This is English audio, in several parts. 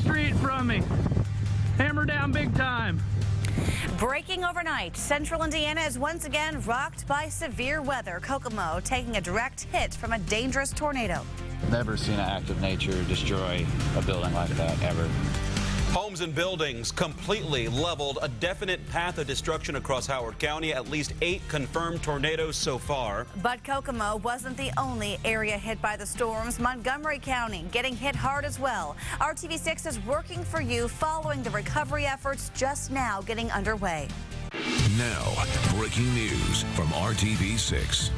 street from me. Hammer down big time. Breaking overnight, central Indiana is once again rocked by severe weather. Kokomo taking a direct hit from a dangerous tornado. Never seen an act of nature destroy a building like that, ever. Homes and buildings completely leveled, a definite path of destruction across Howard County. At least 8 confirmed tornadoes so far. But Kokomo wasn't the only area hit by the storms. Montgomery County getting hit hard as well. RTV6 is working for you following the recovery efforts just now getting underway. Now, breaking news from RTV6.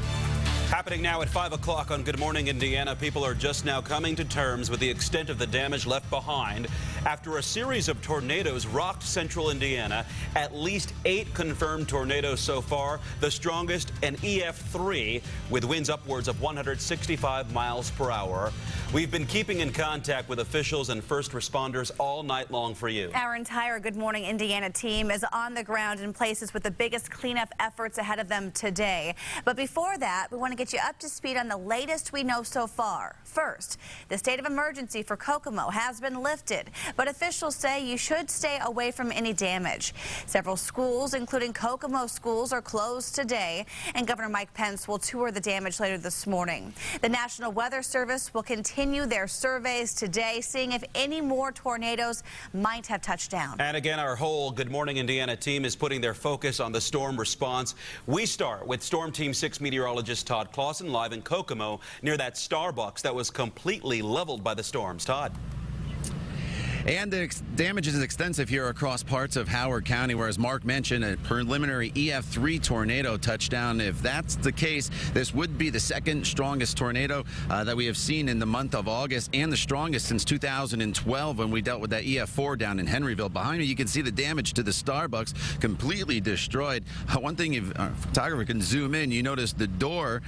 Happening now at 5 o'clock on Good Morning Indiana. People are just now coming to terms with the extent of the damage left behind after a series of tornadoes rocked central Indiana. At least 8 confirmed tornadoes so far, the strongest an EF3 with winds upwards of 165 miles per hour. We've been keeping in contact with officials and first responders all night long for you. Our entire Good Morning Indiana team is on the ground in places with the biggest cleanup efforts ahead of them today. But before that, we want to get you up to speed on the latest we know so far. First, the state of emergency for Kokomo has been lifted, but officials say you should stay away from any damage. Several schools, including Kokomo schools, are closed today, and Governor Mike Pence will tour the damage later this morning. The National Weather Service will continue their surveys today, seeing if any more tornadoes might have touched down. And again, our whole Good Morning Indiana team is putting their focus on the storm response. We start with Storm Team 6 meteorologist Todd Clausen live in Kokomo near that Starbucks that was completely leveled by the storms. Todd. And the damage is extensive here across parts of Howard County, where, as Mark mentioned, a preliminary EF3 tornado touchdown. If that's the case, this would be the second strongest tornado that we have seen in the month of August, and the strongest since 2012 when we dealt with that EF4 down in Henryville. Behind me, you can see the damage to the Starbucks completely destroyed. One thing, if a photographer can zoom in, you notice the door,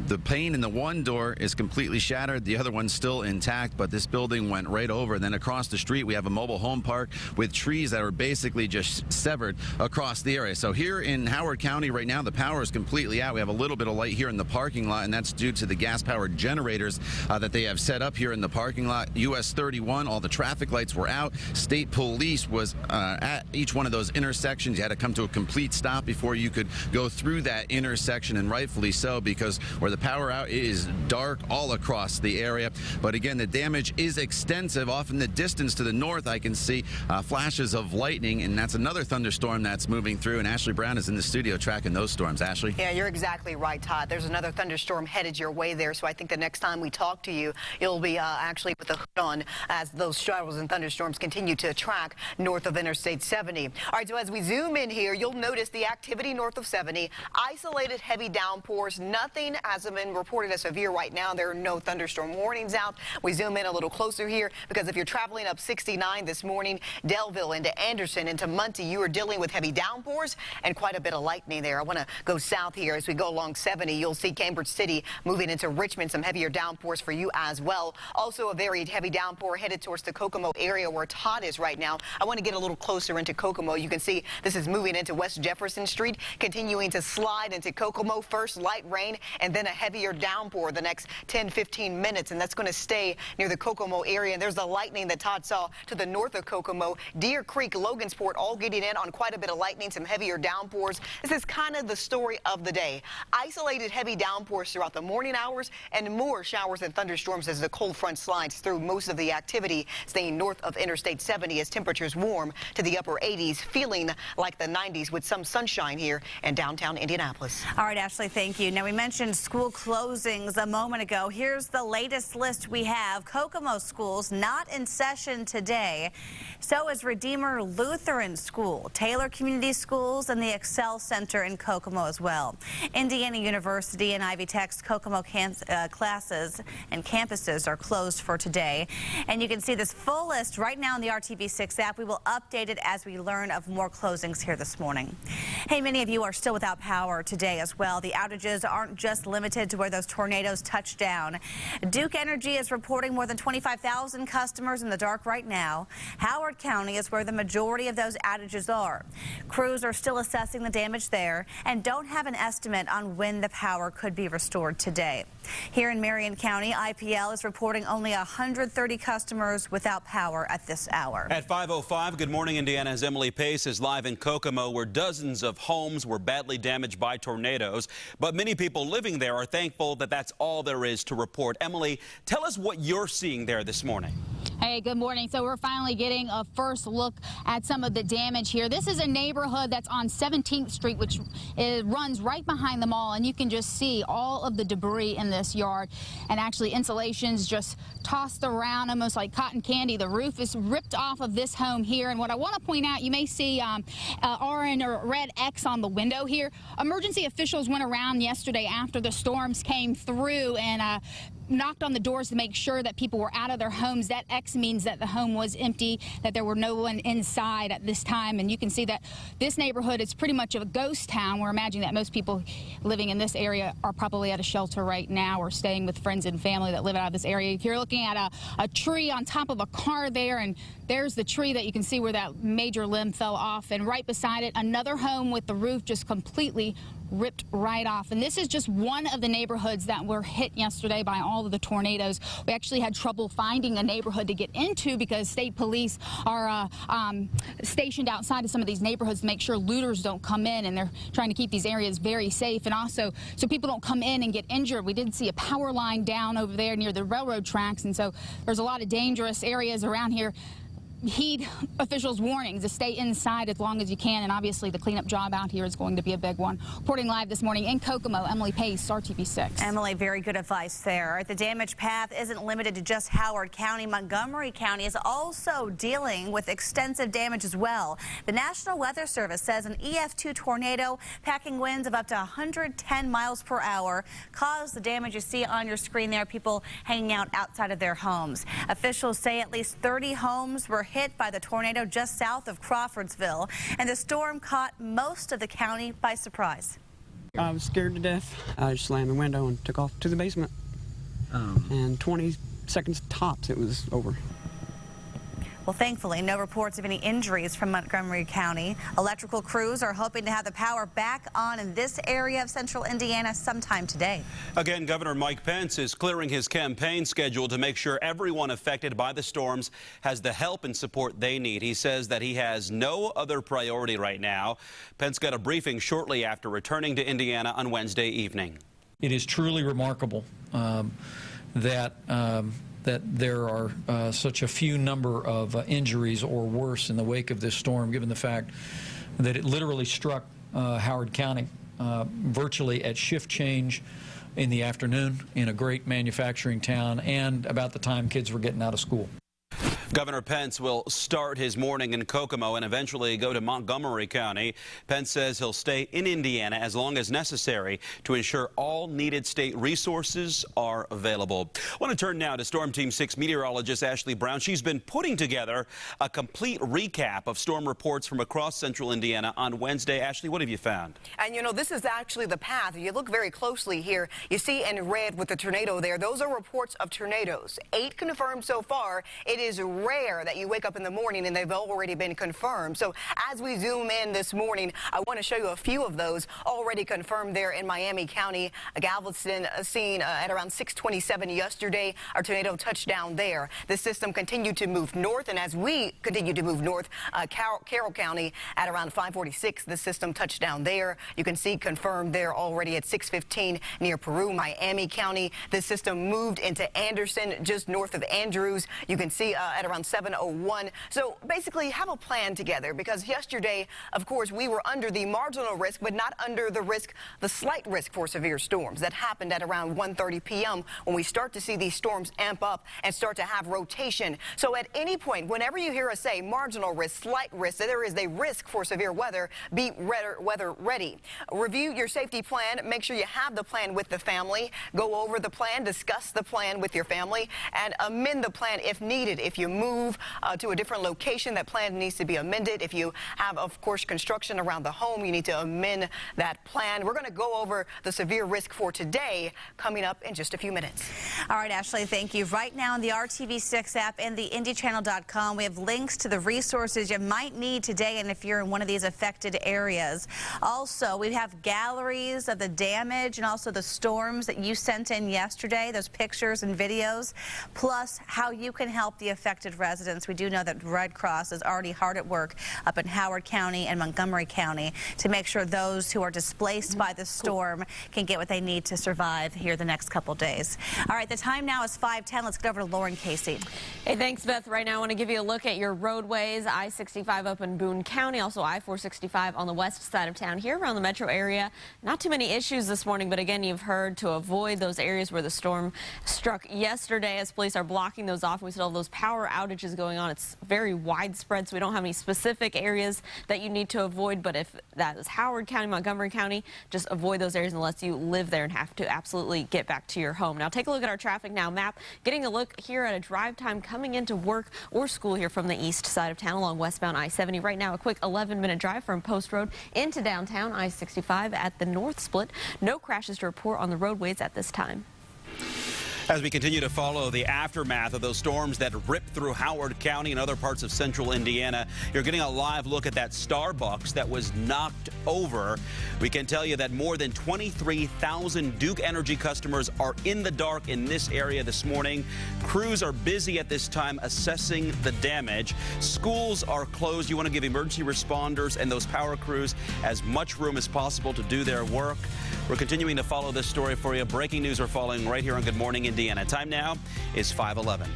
the pane in the one door is completely shattered. The other one's still intact, but this building went right over. And then across the street, we have a mobile home park with trees that are basically just severed across the area. So here in Howard County right now, the power is completely out. We have a little bit of light here in the parking lot, and that's due to the gas-powered generators that they have set up here in the parking lot. US 31, all the traffic lights were out. State police was at each one of those intersections. You had to come to a complete stop before you could go through that intersection, and rightfully so, because where the power out, it is dark all across the area. But again, the damage is extensive. Off in the distance to the north, I can see flashes of lightning, and that's another thunderstorm that's moving through. And Ashley Brown is in the studio tracking those storms. Ashley? Yeah, you're exactly right, Todd. There's another thunderstorm headed your way there, so I think the next time we talk to you, you'll be actually with the hood on as those showers and thunderstorms continue to track north of Interstate 70. All right, so as we zoom in here, you'll notice the activity north of 70. Isolated heavy downpours. Nothing has been reported as severe right now. There are no thunderstorm warnings out. We zoom in a little closer here because if you're traveling up 69 this morning, Delville into Anderson into Muncie, you are dealing with heavy downpours and quite a bit of lightning there. I want to go south here as we go along 70. You'll see Cambridge City moving into Richmond, some heavier downpours for you as well. Also a very heavy downpour headed towards the Kokomo area where Todd is right now. I want to get a little closer into Kokomo. You can see this is moving into West Jefferson Street, continuing to slide into Kokomo. First light rain and then a heavier downpour the next 10-15 minutes, and that's going to stay near the Kokomo area. And there's the lightning that Todd saw to the north of Kokomo. Deer Creek, Logansport, all getting in on quite a bit of lightning, some heavier downpours. This is kind of the story of the day. Isolated heavy downpours throughout the morning hours and more showers and thunderstorms as the cold front slides through. Most of the activity staying north of Interstate 70 as temperatures warm to the upper 80s, feeling like the 90s with some sunshine here in downtown Indianapolis. All right, Ashley, thank you. Now, we mentioned school closings a moment ago. Here's the latest list we have. Kokomo schools not in session today. So is Redeemer Lutheran School, Taylor Community Schools, and the Excel Center in Kokomo as well. Indiana University and Ivy Tech's Kokomo classes and campuses are closed for today. And you can see this full list right now in the RTV6 app. We will update it as we learn of more closings here this morning. Hey, many of you are still without power today as well. The outages aren't just limited to where those tornadoes touched down. Duke Energy is reporting more than 25,000 customers in the dark right now. now, Howard County is where the majority of those outages are. Crews are still assessing the damage there and don't have an estimate on when the power could be restored today. Here in Marion County, IPL is reporting only 130 customers without power at this hour. At 5:05, Good Morning Indiana's Emily Pace is live in Kokomo, where dozens of homes were badly damaged by tornadoes. But many people living there are thankful that that's all there is to report. Emily, tell us what you're seeing there this morning. Hey, good morning. So we're finally getting a first look at some of the damage here. This is a neighborhood that's on 17th Street, which runs right behind the mall, and you can just see all of the debris in this yard. And actually, insulation's just tossed around almost like cotton candy. The roof is ripped off of this home here. And what I want to point out, you may see orange or red X on the window here. Emergency officials went around yesterday after the storms came through and knocked on the doors to make sure that people were out of their homes. That X means that the home was empty, that there were no one inside at this time. And you can see that this neighborhood is pretty much a ghost town. We're imagining that most people living in this area are probably at a shelter right now or staying with friends and family that live out of this area. You're looking at a tree on top of a car there, and there's the tree that you can see where that major limb fell off. And right beside it, another home with the roof just completely ripped right off. And this is just one of the neighborhoods that were hit yesterday by all of the tornadoes. We actually had trouble finding a neighborhood to get into because state police are stationed outside of some of these neighborhoods to make sure looters don't come in, and they're trying to keep these areas very safe, and also so people don't come in and get injured. We did see a power line down over there near the railroad tracks, and so there's a lot of dangerous areas around here. Heed officials' warnings to stay inside as long as you can, and obviously the cleanup job out here is going to be a big one. Reporting live this morning in Kokomo, Emily Pace, RTV6. Emily, very good advice there. The damage path isn't limited to just Howard County. Montgomery County is also dealing with extensive damage as well. The National Weather Service says an EF2 tornado packing winds of up to 110 miles per hour caused the damage you see on your screen there, people hanging out outside of their homes. Officials say at least 30 homes were hit by the tornado just south of Crawfordsville, and the storm caught most of the county by surprise. I was scared to death. I just slammed the window and took off to the basement. And 20 seconds tops, it was over. Well, thankfully, no reports of any injuries from Montgomery County. Electrical crews are hoping to have the power back on in this area of central Indiana sometime today. Again, Governor Mike Pence is clearing his campaign schedule to make sure everyone affected by the storms has the help and support they need. He says that he has no other priority right now. Pence got a briefing shortly after returning to Indiana on Wednesday evening. It is truly remarkable that there are such a few number of injuries or worse in the wake of this storm, given the fact that it literally struck Howard County virtually at shift change in the afternoon in a great manufacturing town and about the time kids were getting out of school. Governor Pence will start his morning in Kokomo and eventually go to Montgomery County. Pence says he'll stay in Indiana as long as necessary to ensure all needed state resources are available. I want to turn now to Storm Team 6 meteorologist Ashley Brown. She's been putting together a complete recap of storm reports from across central Indiana on Wednesday. Ashley, what have you found? And you know, this is actually the path. You look very closely here. You see in red with the tornado there, those are reports of tornadoes. 8 confirmed so far. It is rare that you wake up in the morning and they've already been confirmed. So as we zoom in this morning, I want to show you a few of those already confirmed there in Miami County. Galveston seen at around 6:27 yesterday. Our tornado touchdown there. The system continued to move north, and as we continue to move north, Carroll County at around 5:46, the system touchdown there. You can see confirmed there already at 6:15 near Peru. Miami County, the system moved into Anderson, just north of Andrews. You can see at around 7:01. So basically have a plan together, because yesterday, of course, we were under the marginal risk, but not under the slight risk for severe storms. That happened at around 1:30 p.m. when we start to see these storms amp up and start to have rotation. So at any point, whenever you hear us say marginal risk, slight risk, there is a risk for severe weather, be weather ready. Review your safety plan. Make sure you have the plan with the family. Go over the plan, discuss the plan with your family, and amend the plan if needed. If you move to a different location, that plan needs to be amended. If you have, of course, construction around the home, you need to amend that plan. We're going to go over the severe risk for today coming up in just a few minutes. All right, Ashley, thank you. Right now on the RTV6 app and the IndyChannel.com, we have links to the resources you might need today, and if you're in one of these affected areas. Also, we have galleries of the damage and also the storms that you sent in yesterday, those pictures and videos, plus how you can help the affected residents. We do know that Red Cross is already hard at work up in Howard County and Montgomery County to make sure those who are displaced by the storm can get what they need to survive here the next couple days. All right, the time now is 5:10. Let's get over to Lauren Casey. Hey, thanks, Beth. Right now, I want to give you a look at your roadways. I-65 up in Boone County, also I-465 on the west side of town here around the metro area. Not too many issues this morning, but again, you've heard to avoid those areas where the storm struck yesterday, as police are blocking those off. We still have those power outages going on. It's very widespread, so we don't have any specific areas that you need to avoid, but if that is Howard County, Montgomery County, just avoid those areas unless you live there and have to absolutely get back to your home. Now take a look at our traffic now map, getting a look here at a drive time coming into work or school here from the east side of town along westbound I-70. Right now, a quick 11-minute drive from Post Road into downtown I-65 at the north split. No crashes to report on the roadways at this time. As we continue to follow the aftermath of those storms that ripped through Howard County and other parts of central Indiana, you're getting a live look at that Starbucks that was knocked over. We can tell you that more than 23,000 Duke Energy customers are in the dark in this area this morning. Crews are busy at this time assessing the damage. Schools are closed. You want to give emergency responders and those power crews as much room as possible to do their work. We're continuing to follow this story for you. Breaking news are following right here on Good Morning Indiana. Time now is 5:11.